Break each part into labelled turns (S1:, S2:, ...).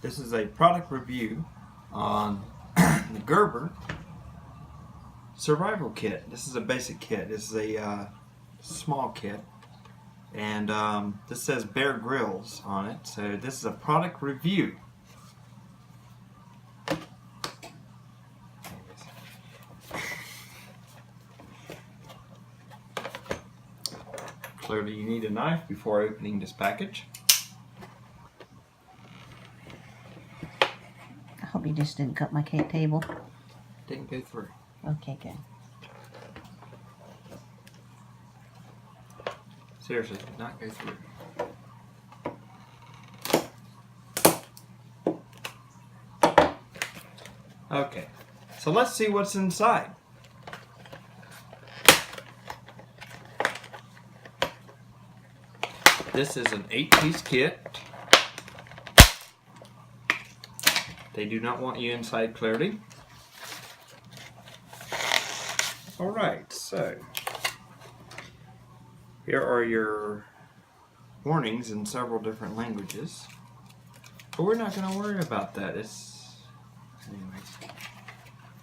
S1: This is a product review on the Gerber survival kit. This is a basic kit. This is a small kit, and this says Bear Grylls on it. So this is a product review. Clearly you need a knife before opening this package.
S2: I hope you just didn't cut my cake table.
S1: Didn't go through.
S2: Okay, good.
S1: Seriously, did not go through. Okay, so let's see what's inside. This is an 8-piece kit. They do not want you inside clearly. Alright, so here are your warnings in several different languages. But we're not going to worry about that. Anyways,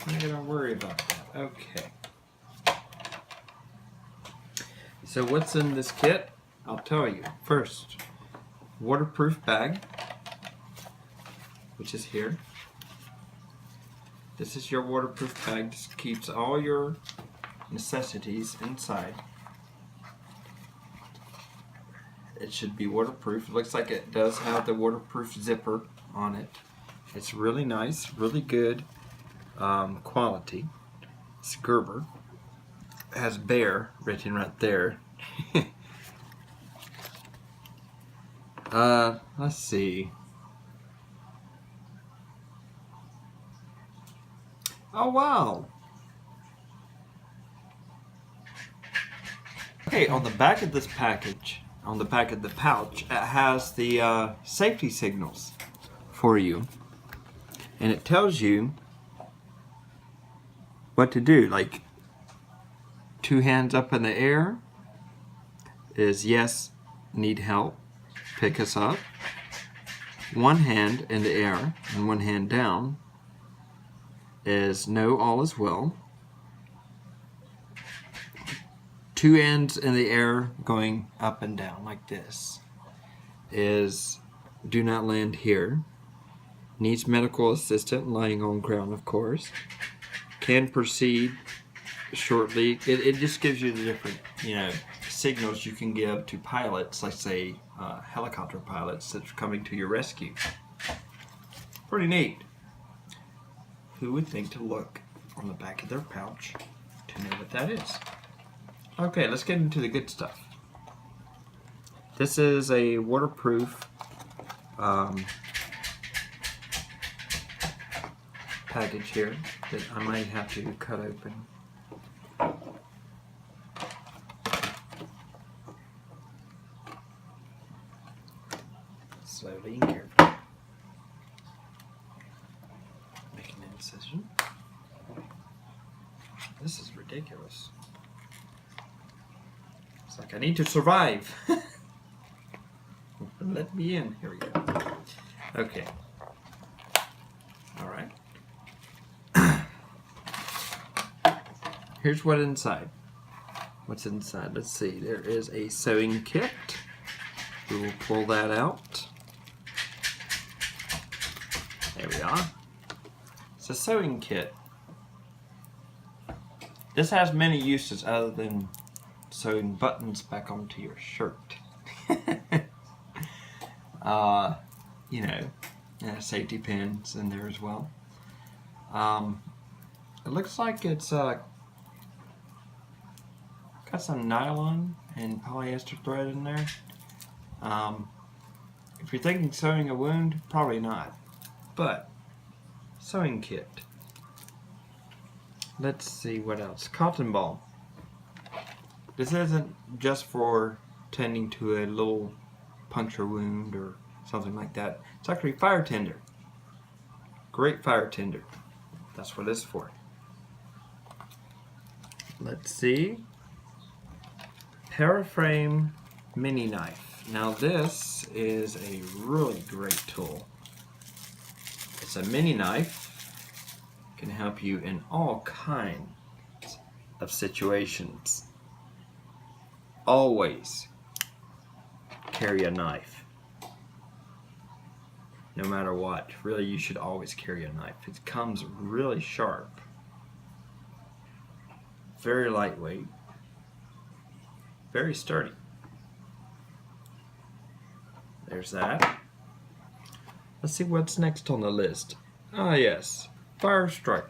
S1: we're not going to worry about that. Okay. So what's in this kit? I'll tell you. First, waterproof bag, which is here. This is your waterproof bag. This keeps all your necessities inside. It should be waterproof. It looks like it does have the waterproof zipper on it. It's really nice, really good quality. It's Gerber. It has Bear written right there. Let's see. Oh wow. Okay, on the back of this package, on the back of the pouch, it has the safety signals for you. And it tells you what to do. Like, 2 hands up in the air is yes, need help, pick us up. 1 hand in the air and 1 hand down is no, all is well. 2 hands in the air going up and down like this is do not land here. Needs medical assistant, lying on ground, of course. Can proceed shortly. It just gives you the different, signals you can give to pilots, let's say helicopter pilots that are coming to your rescue. Pretty neat. Who would think to look on the back of their pouch to know what that is? Okay, let's get into the good stuff. This is a waterproof package here that I might have to cut open. Slowly and carefully. Make an incision. This is ridiculous. It's like I need to survive. Let me in. Here we go. Okay. Alright. Here's what's inside. What's inside? Let's see. There is a sewing kit. We will pull that out. There we are. It's a sewing kit. This has many uses other than sewing buttons back onto your shirt. Safety pins in there as well. It looks like it's got some nylon and polyester thread in there. If you're thinking sewing a wound, probably not. But sewing kit. Let's see what else. Cotton ball. This isn't just for tending to a little puncture wound or something like that. It's actually fire tender. Great fire tender. That's what it's for. Let's see. Paraframe mini knife. Now this is a really great tool. It's a mini knife. Can help you in all kinds of situations. Always carry a knife. No matter what. Really, you should always carry a knife. It comes really sharp. Very lightweight. Very sturdy. There's that. Let's see what's next on the list. Ah, yes. Fire starter.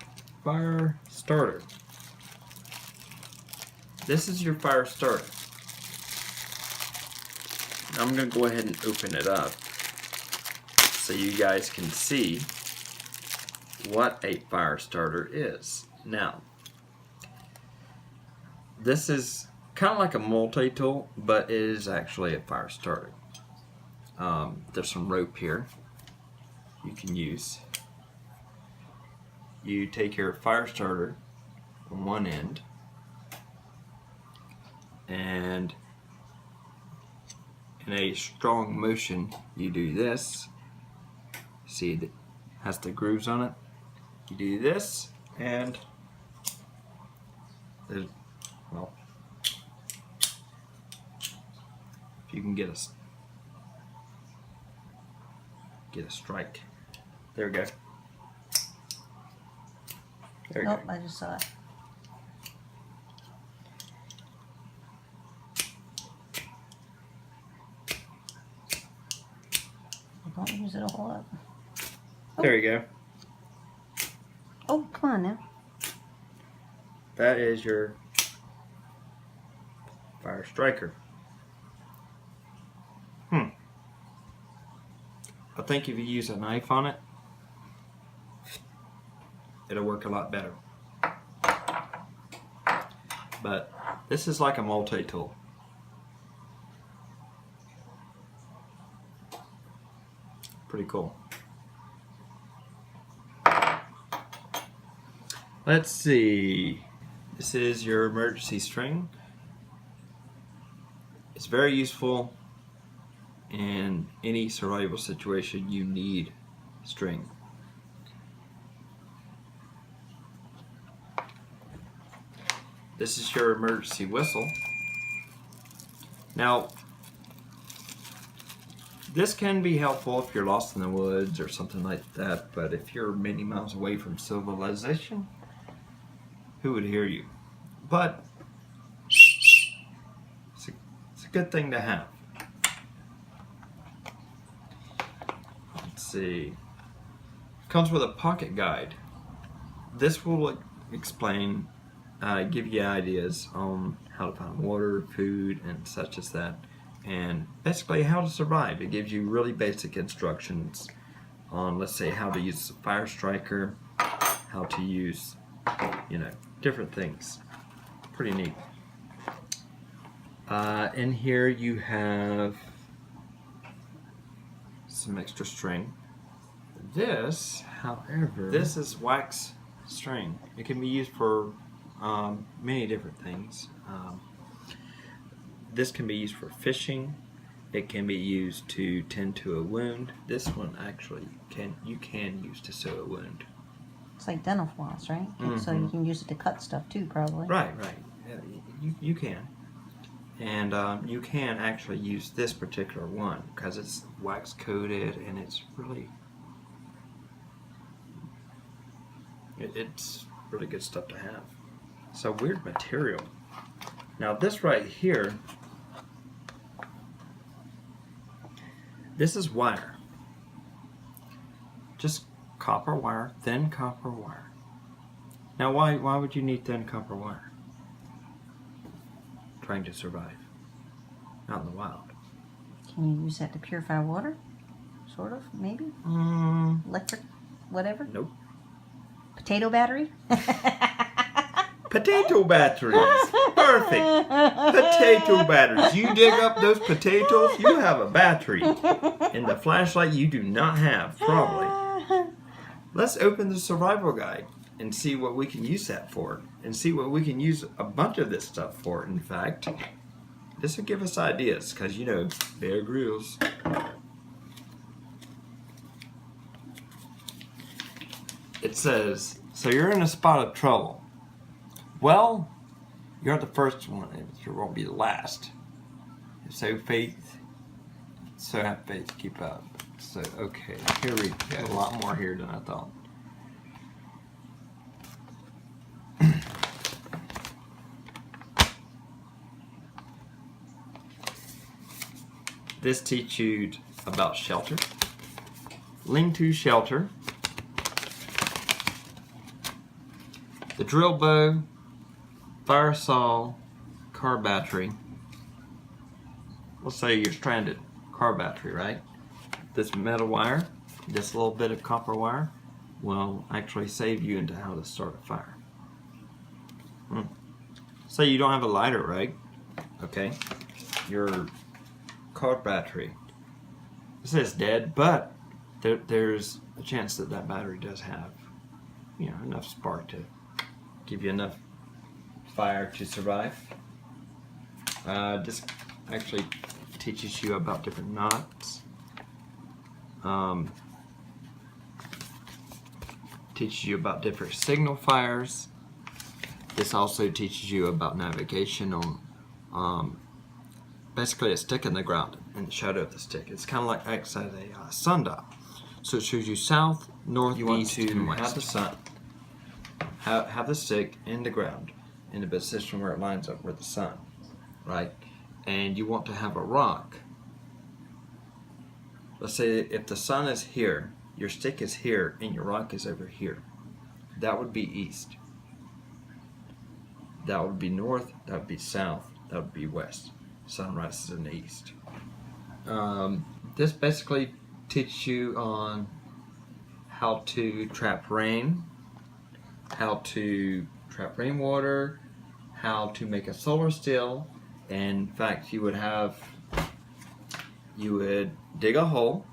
S1: This is your fire starter. I'm going to go ahead and open it up so you guys can see what a fire starter is. Now, this is kind of like a multi-tool, but it is actually a fire starter. There's some rope here you can use. You take your fire starter on one end, and in a strong motion you do this. See, it has the grooves on it. You do this, and there's, well, if you can get a strike. There we go. There you
S2: Nope,
S1: go.
S2: I just saw it. Don't use it a whole lot.
S1: There you go.
S2: Oh, come on now.
S1: That is your fire striker. I think if you use a knife on it, it'll work a lot better. But this is like a multi-tool. Pretty cool. Let's see. This is your emergency string. It's very useful in any survival situation you need string. This is your emergency whistle. Now, this can be helpful if you're lost in the woods or something like that, but if you're many miles away from civilization, who would hear you? But it's a good thing to have. Let's see. Comes with a pocket guide. This will explain, give you ideas on how to find water, food, and such as that, and basically how to survive. It gives you really basic instructions on, let's say, how to use a fire striker, how to use, different things. Pretty neat. In here you have some extra string. This, however, this is wax string. It can be used for many different things. This can be used for fishing. It can be used to tend to a wound. This one actually you can use to sew a wound.
S2: It's like dental floss, right?
S1: Mm-hmm.
S2: So you can use it to cut stuff too, probably.
S1: Right. Yeah, you can. And you can actually use this particular one because it's wax coated and it's really, it's really good stuff to have. It's a weird material. Now this right here, this is wire. Just copper wire, thin copper wire. Now why would you need thin copper wire? Trying to survive out in the wild.
S2: Can you use that to purify water? Sort of, maybe? Electric, whatever?
S1: Nope.
S2: Potato battery?
S1: Potato batteries. Perfect. Potato batteries. You dig up those potatoes, you have a battery. And the flashlight you do not have, probably. Let's open the survival guide and see what we can use that for. And see what we can use a bunch of this stuff for, in fact. This will give us ideas, because Bear Grylls. says, so you're in a spot of trouble. Well, you're the first one, and you won't be the last. So have faith, keep up. So, okay, here we go. A lot more here than I thought. This teaches you about shelter. Lean-to shelter. The drill bow, fire saw, car battery. Let's say you're stranded. Car battery, right? This metal wire, this little bit of copper wire, will actually save you into how to start a fire. Say you don't have a lighter, right? Okay. Your car battery. It says dead, but there's a chance that that battery does have, enough spark to give you enough fire to survive. This actually teaches you about different knots. Teaches you about different signal fires. This also teaches you about navigation on basically a stick in the ground and the shadow of the stick. It's kind of like acts as a sundial. So it shows you south, north, east, and west. Have the sun, have the stick in the ground in the position where it lines up with the sun, right? And you want to have a rock. Let's say if the sun is here, your stick is here, and your rock is over here. That would be east. That would be north. That would be south. That would be west. Sun rises in the east. This basically teaches you on how to trap rain, how to trap rainwater, how to make a solar still. And in fact, you would dig a hole,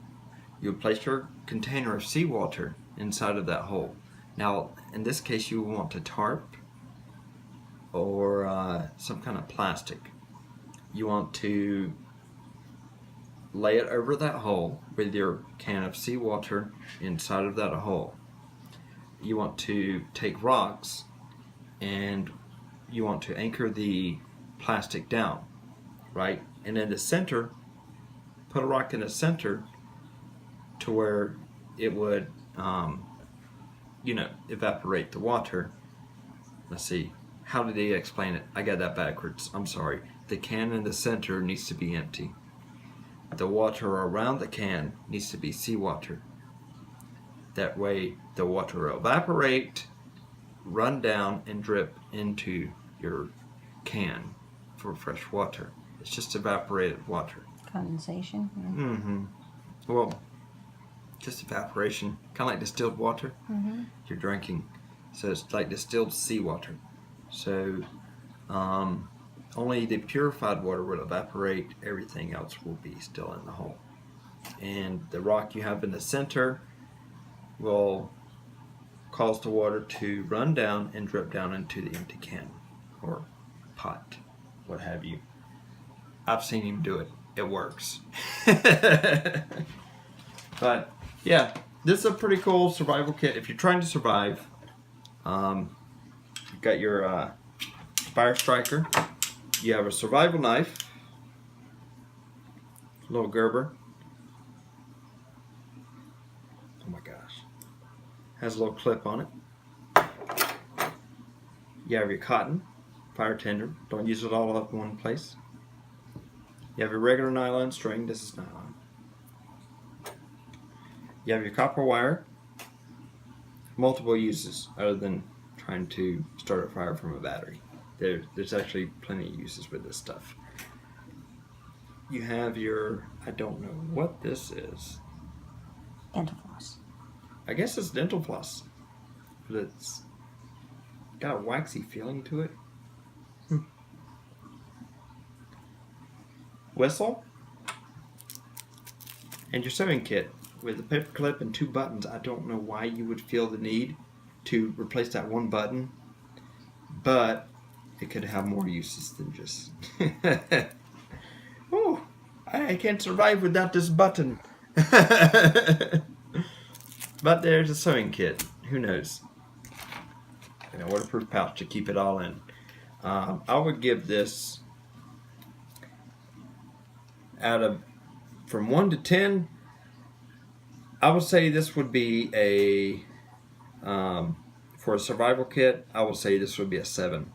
S1: you would place your container of seawater inside of that hole. Now, in this case, you would want to tarp or some kind of plastic. You want to lay it over that hole with your can of seawater inside of that hole. You want to take rocks and you want to anchor the plastic down, right? And in the center, put a rock in the center to where it would, evaporate the water. Let's see, how did he explain it? I got that backwards, I'm sorry. The can in the center needs to be empty. The water around the can needs to be seawater. That way the water will evaporate, run down, and drip into your can for fresh water. It's just evaporated water.
S2: Condensation. Yeah.
S1: Mm-hmm. Well, just evaporation, kind of like distilled water.
S2: Mm-hmm.
S1: You're drinking, so it's like distilled seawater. So only the purified water will evaporate. Everything else will be still in the hole. And the rock you have in the center will cause the water to run down and drip down into the empty can or pot, what have you. I've seen him do it. It works. But yeah, this is a pretty cool survival kit. If you're trying to survive, you've got your fire striker. You have a survival knife, little Gerber. Oh my gosh. Has a little clip on it. You have your cotton, fire tinder. Don't use it all up in one place. You have your regular nylon string. This is nylon. You have your copper wire. Multiple uses other than trying to start a fire from a battery. There's actually plenty of uses with this stuff. You have your, I don't know what this is.
S2: Dental floss.
S1: I guess it's dental floss, but it's got a waxy feeling to it. Whistle. And your sewing kit with a paper clip and 2 buttons. I don't know why you would feel the need to replace that one button, but it could have more uses than just oh, I can't survive without this button. But there's a sewing kit. who knows? In a waterproof pouch to keep it all in. I would give this from 1 to 10. I would say this would be for a survival kit. I would say this would be a 7.